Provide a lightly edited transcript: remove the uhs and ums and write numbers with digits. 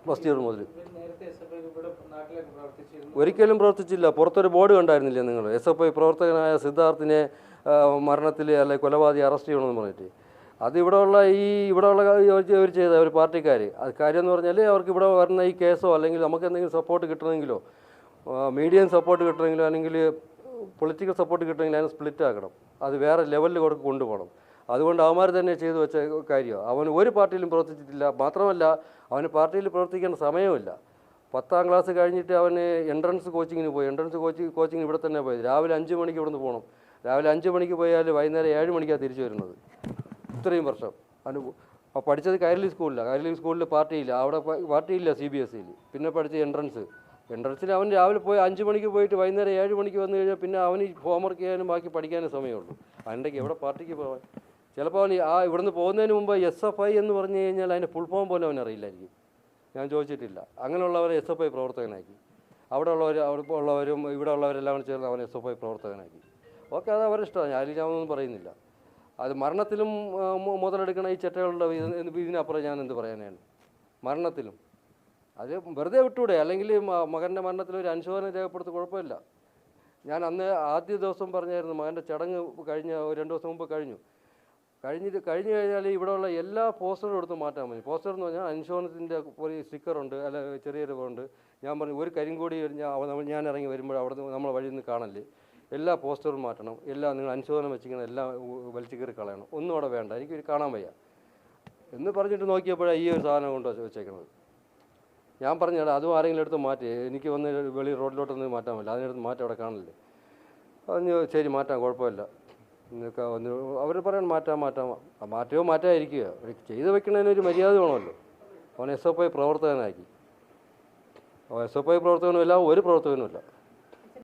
First year മുതൽ. ഒരിക്കലും പ്രവർത്തിച്ചില്ല. പുറത്തൊരു ബോർഡ് കണ്ടായിരുന്നില്ല നിങ്ങൾ? SFI പ്രവർത്തകനായ സിദ്ധാർത്ഥിനെ മരണത്തിൽ അല്ലെ കൊലപാതകി അറസ്റ്റ് ചെയ്യണമെന്ന് പറഞ്ഞിട്ട്. അത് ഇവിടെയുള്ള അവർ ചെയ്ത ഒരു പാർട്ടിക്കാർ. അത് കാര്യം എന്ന് പറഞ്ഞാൽ അവർക്ക് ഇവിടെ വരുന്ന ഈ കേസോ അല്ലെങ്കിൽ നമുക്ക് എന്തെങ്കിലും സപ്പോർട്ട് കിട്ടണമെങ്കിലോ മീഡിയം സപ്പോർട്ട് കിട്ടണമെങ്കിലോ അല്ലെങ്കിൽ പൊളിറ്റിക്കൽ സപ്പോർട്ട് കിട്ടണമെങ്കിൽ അതിനെ സ്പ്ലിറ്റ് ആക്കണം. അത് വേറെ ലെവലിൽ കൊണ്ടുപോകണം. അതുകൊണ്ട് അവന്മാർ തന്നെ ചെയ്തു വെച്ച കാര്യമാണ്. അവൻ ഒരു പാർട്ടിയിലും പ്രവർത്തിച്ചിട്ടില്ല. മാത്രമല്ല അവന് പാർട്ടിയിൽ പ്രവർത്തിക്കേണ്ട സമയമില്ല. 10ാം ക്ലാസ് കഴിഞ്ഞിട്ട് അവന് എൻട്രൻസ് കോച്ചിങ്ങിന് പോയി. എൻട്രൻസ് കോച്ചിങ്ങിന് ഇവിടെ തന്നെ പോയി. രാവിലെ 5 മണിക്ക് ഇവിടെ നിന്ന് പോകണം. രാവിലെ 5 മണിക്ക് പോയാൽ വൈകുന്നേരം 7 മണിക്കാണ് തിരിച്ചു വരുന്നത്. ഇത്രയും വർഷം പഠിച്ചത് കൈരളി സ്കൂളിലാണ്. കൈരളി സ്കൂളിൽ പാർട്ടിയില്ല. അവിടെ പാർട്ടിയില്ല CBSEയിൽ. പിന്നെ പഠിച്ച എൻട്രൻസിൽ അവൻ രാവിലെ പോയി 5 മണിക്ക് പോയിട്ട് വൈകുന്നേരം 7 മണിക്ക് വന്നു കഴിഞ്ഞാൽ പിന്നെ അവന് ഹോംവർക്ക് ചെയ്യാനും ബാക്കി പഠിക്കാനും സമയമുള്ളൂ. അതിൻ്റെക്ക് എവിടെ പാർട്ടിക്ക് പോകാൻ? ചിലപ്പോൾ അവൻ ഇവിടുന്ന് പോകുന്നതിന് മുമ്പ് SFI എന്ന് പറഞ്ഞു കഴിഞ്ഞാൽ അതിൻ്റെ ഫുൾ ഫോം പോലും അവനറിയില്ലായിരിക്കും. ഞാൻ ചോദിച്ചിട്ടില്ല. അങ്ങനെയുള്ളവരെ SFI പ്രവർത്തകനാക്കി. അവിടെ ഉള്ളവരും ഇവിടെ ഉള്ളവരെല്ലാം ചേർന്ന് അവൻ SFI പ്രവർത്തകനാക്കി. ഓക്കെ, അത് അവരുടെ ഇഷ്ടമാണ്. ഞാനൊന്നും പറയുന്നില്ല. അത് മരണത്തിലും മുതലെടുക്കണ ഈ ചെറ്റകളുടെ ഇതിനപ്പുറം ഞാൻ എന്ത് പറയാനാണ്? മരണത്തിലും അത് വെറുതെ വിട്ടൂടെ? അല്ലെങ്കിൽ മകൻ്റെ മരണത്തിൽ ഒരു അനുശോചനം രേഖപ്പെടുത്തി കുഴപ്പമില്ല. ഞാൻ അന്ന് ആദ്യ ദിവസം പറഞ്ഞായിരുന്നു മകൻ്റെ ചടങ്ങ് കഴിഞ്ഞ 2 ദിവസം മുമ്പ് കഴിഞ്ഞു കഴിഞ്ഞാൽ ഇവിടെയുള്ള എല്ലാ പോസ്റ്ററും എടുത്ത് മാറ്റാൻ മതി. പോസ്റ്റർ എന്ന് പറഞ്ഞാൽ അനുശോചനത്തിൻ്റെ ഒരു സ്റ്റിക്കറുണ്ട്, അല്ല ചെറിയൊരു ഉണ്ട്. ഞാൻ പറഞ്ഞു ഒരു കരിങ്കൊടി ഞാൻ ഇറങ്ങി വരുമ്പോൾ അവിടെ നമ്മൾ വഴിയിൽ നിന്ന് കാണല്ലേ, എല്ലാ പോസ്റ്ററും മാറ്റണം. എല്ലാം നിങ്ങൾ അനുശോചനം വെച്ചിരിക്കുന്ന എല്ലാം വലിച്ചു കയറി കളയണം. ഒന്നും അവിടെ വേണ്ട, എനിക്ക് കാണാൻ വയ്യ എന്ന് പറഞ്ഞിട്ട് നോക്കിയപ്പോഴാണ് ഈ ഒരു സാധനം കൊണ്ട് വെച്ചേക്കുന്നത്. ഞാൻ പറഞ്ഞാൽ അതും ആരെങ്കിലും എടുത്ത് മാറ്റി, എനിക്ക് വന്ന് വെളി റോഡിലോട്ടൊന്നും മാറ്റാൻ പറ്റില്ല. അതിനടുത്ത് മാറ്റം അവിടെ കാണില്ലേ. അതിന് ശരി മാറ്റാം, കുഴപ്പമില്ല എന്നൊക്കെ വന്ന് അവർ പറയാൻ മാറ്റാമായിരിക്കുക. ചെയ്ത് വെക്കണതിനൊരു മര്യാദ വേണമല്ലോ. അവൻ SFI പ്രവർത്തകനാക്കി. SFI പ്രവർത്തകനുമില്ല, ഒരു പ്രവർത്തകനുമില്ല.